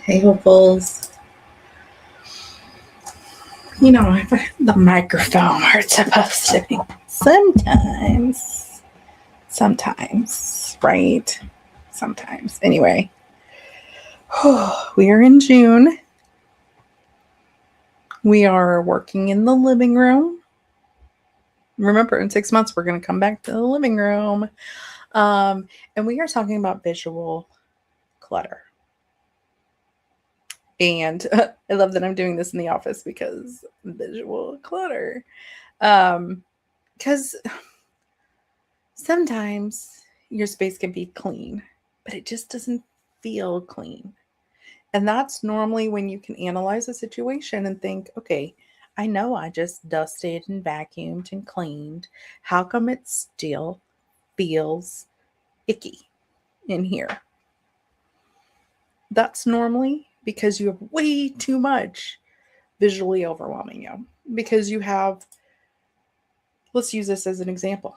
Hey, hopefuls. The microphone where it's supposed to be. Sometimes, right? Sometimes. Anyway, we are in June. We are working in the living room. Remember, in 6 months, we're going to come back to the living room. And we are talking about visual clutter. And I love that I'm doing this in the office because visual clutter. Because sometimes your space can be clean, but it just doesn't feel clean. And that's normally when you can analyze a situation and think, okay, I know I just dusted and vacuumed and cleaned. How come it still feels icky in here? That's normally because you have way too much visually overwhelming you. Because you have, let's use this as an example.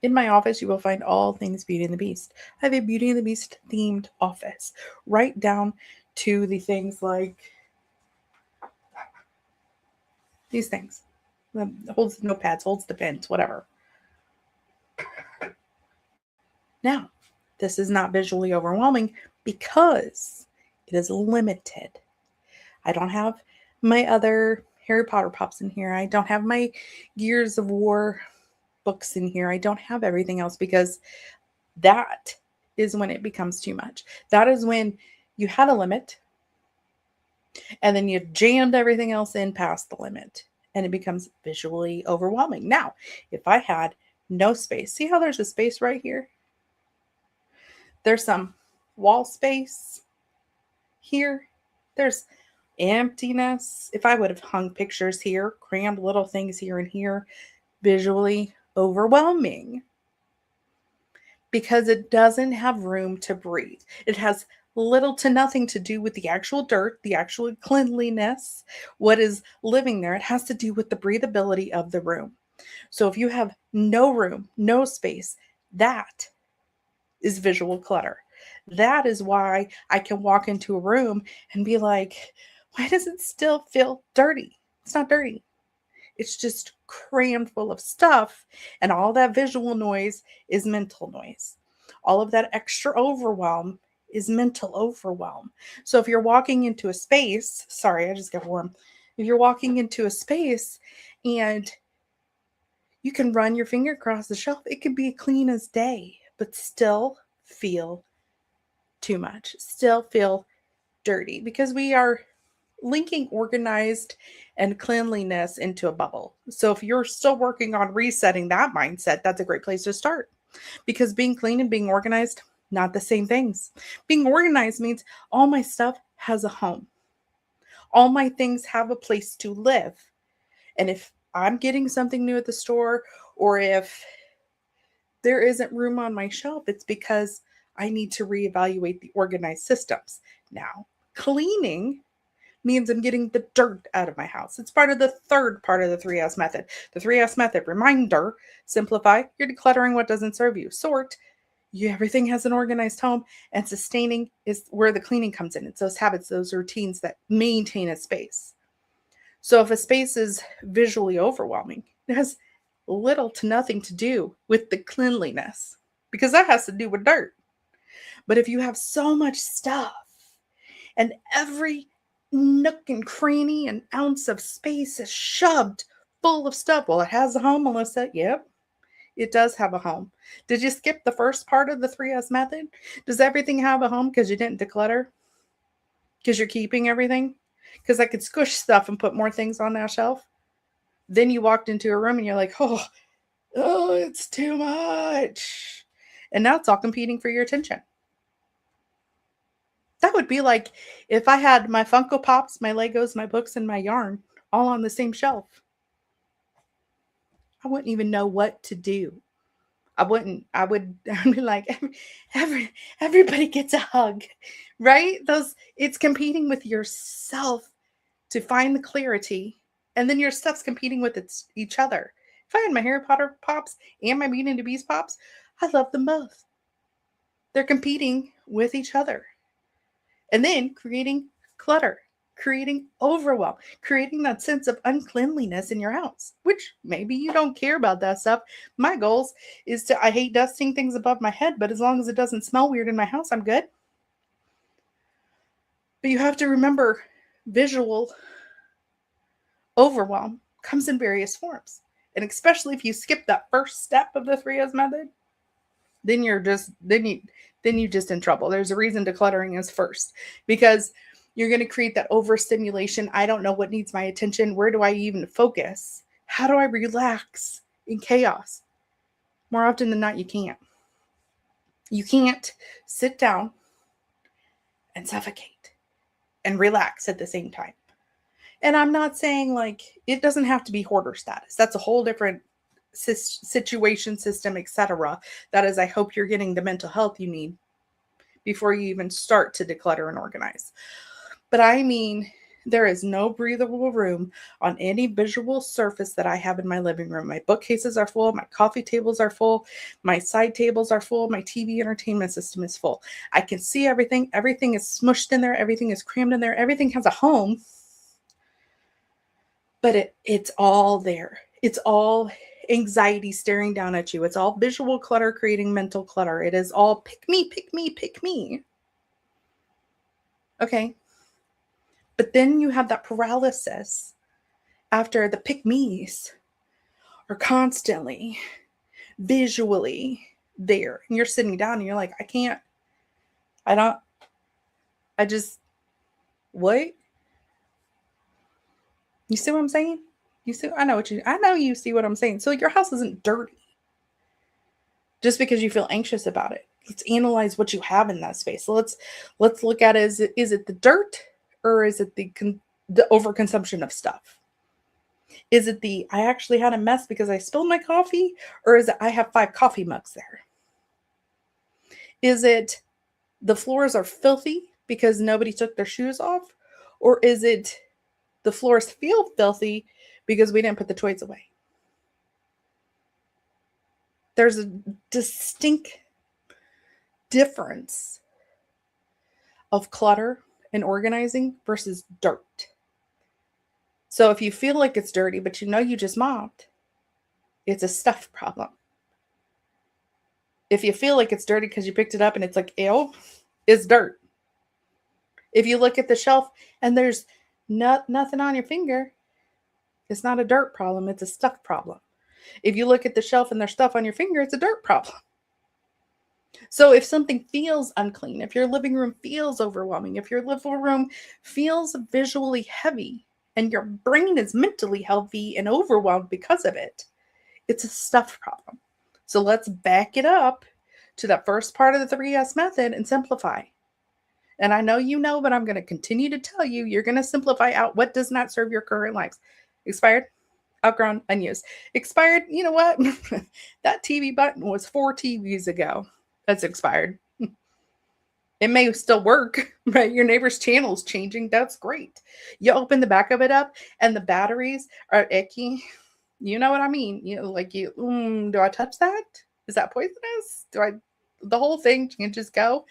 In my office, you will find all things Beauty and the Beast. I have a Beauty and the Beast themed office, right down to the things like these things. Holds the notepads, holds the pens, whatever. Now, this is not visually overwhelming because it is limited. I don't have my other Harry Potter pops in here. I don't have my Gears of War books in here. I don't have everything else because that is when it becomes too much. That is when you had a limit and then you jammed everything else in past the limit and it becomes visually overwhelming. Now, if I had no space, see how there's a space right here? There's some wall space here. There's emptiness. If I would have hung pictures here, crammed little things here and here, visually overwhelming because it doesn't have room to breathe. It has little to nothing to do with the actual dirt, the actual cleanliness, what is living there. It has to do with the breathability of the room. So if you have no room, no space, that is visual clutter. That is why I can walk into a room and be like, why does it still feel dirty? It's not dirty. It's just crammed full of stuff. And all that visual noise is mental noise. All of that extra overwhelm is mental overwhelm. So if you're walking into a space, sorry, I just got warm. If you're walking into a space and you can run your finger across the shelf, it could be clean as day, but still feel too much, still feel dirty because we are linking organized and cleanliness into a bubble. So if you're still working on resetting that mindset, that's a great place to start because being clean and being organized, not the same things. Being organized means all my stuff has a home. All my things have a place to live. And if I'm getting something new at the store or if there isn't room on my shelf, it's because I need to reevaluate the organized systems. Now, cleaning means I'm getting the dirt out of my house. It's part of the third part of the 3S method. The 3S method, reminder, simplify, you're decluttering what doesn't serve you. Sort, everything has an organized home, and sustaining is where the cleaning comes in. It's those habits, those routines that maintain a space. So if a space is visually overwhelming, it has little to nothing to do with the cleanliness because that has to do with dirt. But if you have so much stuff and every nook and cranny and ounce of space is shoved full of stuff, well, it has a home, Melissa. Yep, it does have a home. Did you skip the first part of the 3S method? Does everything have a home because you didn't declutter? Because you're keeping everything? Because I could squish stuff and put more things on that shelf? Then you walked into a room and you're like, oh, it's too much. And now it's all competing for your attention. That would be like if I had my Funko Pops, my Legos, my books, and my yarn all on the same shelf. I wouldn't even know what to do. I'd be like, everybody gets a hug, right? It's competing with yourself to find the clarity, and then your stuff's competing with each other. If I had my Harry Potter pops and my Beauty and the Beast pops, I love them both. They're competing with each other. And then creating clutter, creating overwhelm, creating that sense of uncleanliness in your house, which maybe you don't care about that stuff. My goals is I hate dusting things above my head, but as long as it doesn't smell weird in my house, I'm good. But you have to remember, visual overwhelm comes in various forms. And especially if you skip that first step of the 3S method, then you just in trouble. There's a reason decluttering is first, because you're going to create that overstimulation. I don't know what needs my attention. Where do I even focus? How do I relax in chaos? More often than not, you can't. You can't sit down and suffocate and relax at the same time. And I'm not saying like it doesn't have to be hoarder status. That's a whole different situation, system, etc. That is, I hope you're getting the mental health you need before you even start to declutter and organize. But I mean, there is no breathable room on any visual surface that I have in my living room. My bookcases are full. My coffee tables are full. My side tables are full. My TV entertainment system is full. I can see everything. Everything is smushed in there. Everything is crammed in there. Everything has a home. But it's all there. It's all anxiety staring down at you. It's all visual clutter creating mental clutter. It is all pick me, pick me, pick me. Okay. But then you have that paralysis after the pick me's are constantly visually there. And you're sitting down and you're like, what? You see what I'm saying? I know you see what I'm saying. So your house isn't dirty just because you feel anxious about it. Let's analyze what you have in that space. So let's look at it. Is it the dirt, or is it the overconsumption of stuff? Is it I actually had a mess because I spilled my coffee, or is it I have 5 coffee mugs there? Is it the floors are filthy because nobody took their shoes off, or is it the floors feel filthy because we didn't put the toys away? There's a distinct difference of clutter and organizing versus dirt. So if you feel like it's dirty, but you know you just mopped, it's a stuff problem. If you feel like it's dirty because you picked it up and it's like, ew, it's dirt. If you look at the shelf and there's nothing on your finger, it's not a dirt problem, it's a stuff problem. If you look at the shelf and there's stuff on your finger, it's a dirt problem. So if something feels unclean, if your living room feels overwhelming, if your living room feels visually heavy and your brain is mentally heavy and overwhelmed because of it, it's a stuff problem. So let's back it up to that first part of the 3S method and simplify. And I know you know, but I'm going to continue to tell you, you're going to simplify out what does not serve your current lives. Expired, outgrown, unused. Expired, you know what? That TV button was 4 TVs ago. That's expired. It may still work, right? Your neighbor's channel is changing. That's great. You open the back of it up and the batteries are icky. You know what I mean? Do I touch that? Is that poisonous? The whole thing can just go?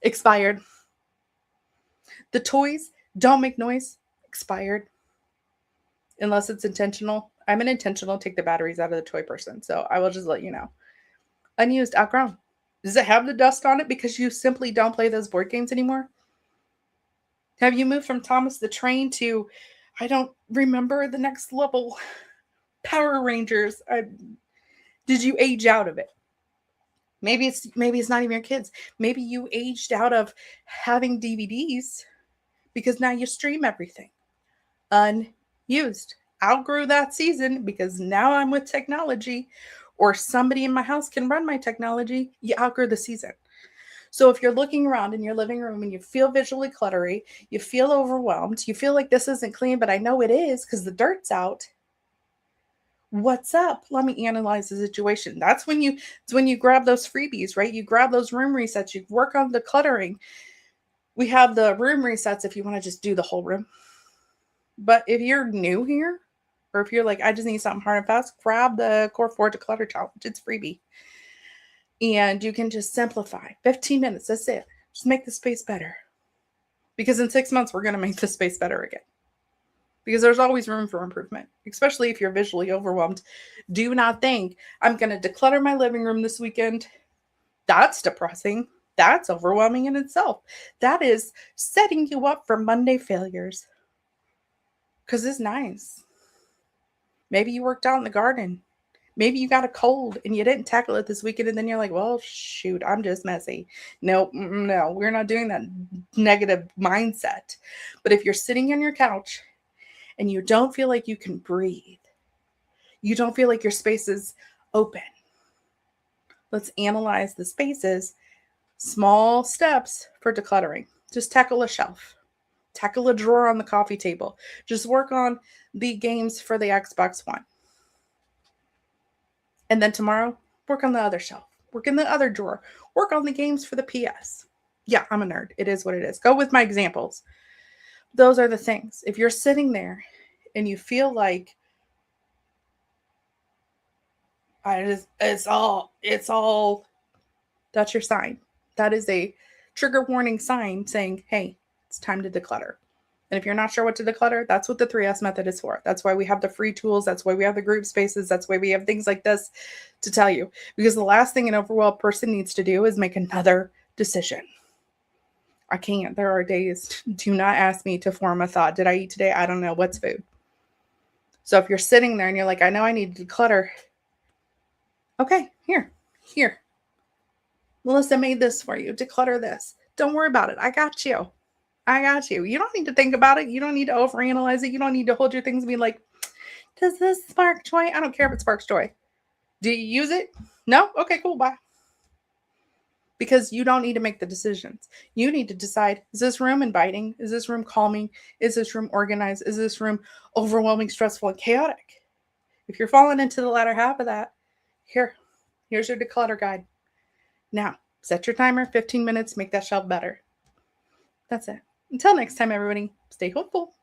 Expired. The toys don't make noise. Expired. Unless it's intentional. I'm an intentional take the batteries out of the toy person. So I will just let you know. Unused, outgrown. Does it have the dust on it because you simply don't play those board games anymore? Have you moved from Thomas the Train to, I don't remember the next level, Power Rangers? Did you age out of it? Maybe it's not even your kids. Maybe you aged out of having DVDs because now you stream everything. Unused. Outgrew that season because now I'm with technology, or somebody in my house can run my technology. You outgrew the season. So if you're looking around in your living room and you feel visually cluttery, you feel overwhelmed, you feel like this isn't clean, but I know it is because the dirt's out. What's up? Let me analyze the situation. It's when you grab those freebies, right? You grab those room resets, you work on the cluttering. We have the room resets if you want to just do the whole room. But if you're new here, or if you're like, I just need something hard and fast, grab the Core 4 Declutter Challenge. It's freebie. And you can just simplify. 15 minutes, that's it. Just make the space better. Because in 6 months, we're going to make the space better again. Because there's always room for improvement, especially if you're visually overwhelmed. Do not think I'm going to declutter my living room this weekend. That's depressing. That's overwhelming in itself. That is setting you up for Monday failures. Because it's nice. Maybe you worked out in the garden. Maybe you got a cold and you didn't tackle it this weekend, and then you're like, well, shoot, I'm just messy. No, we're not doing that negative mindset. But if you're sitting on your couch and you don't feel like you can breathe, you don't feel like your space is open, let's analyze the spaces. Small steps for decluttering. Just tackle a shelf. Tackle a drawer on the coffee table. Just work on the games for the Xbox One. And then tomorrow, work on the other shelf. Work in the other drawer. Work on the games for the PS. Yeah, I'm a nerd. It is what it is. Go with my examples. Those are the things. If you're sitting there and you feel like it's all, that's your sign. That is a trigger warning sign saying, hey, it's time to declutter. And if you're not sure what to declutter, that's what the 3S method is for. That's why we have the free tools. That's why we have the group spaces. That's why we have things like this to tell you. Because the last thing an overwhelmed person needs to do is make another decision. I can't. There are days. Do not ask me to form a thought. Did I eat today? I don't know. What's food? So if you're sitting there and you're like, I know I need to declutter. Okay, here. Melissa made this for you. Declutter this. Don't worry about it. I got you. You don't need to think about it. You don't need to overanalyze it. You don't need to hold your things and be like, does this spark joy? I don't care if it sparks joy. Do you use it? No? Okay, cool. Bye. Because you don't need to make the decisions. You need to decide, is this room inviting? Is this room calming? Is this room organized? Is this room overwhelming, stressful, and chaotic? If you're falling into the latter half of that, here's your declutter guide. Now, set your timer, 15 minutes, make that shelf better. That's it. Until next time, everybody, stay hopeful.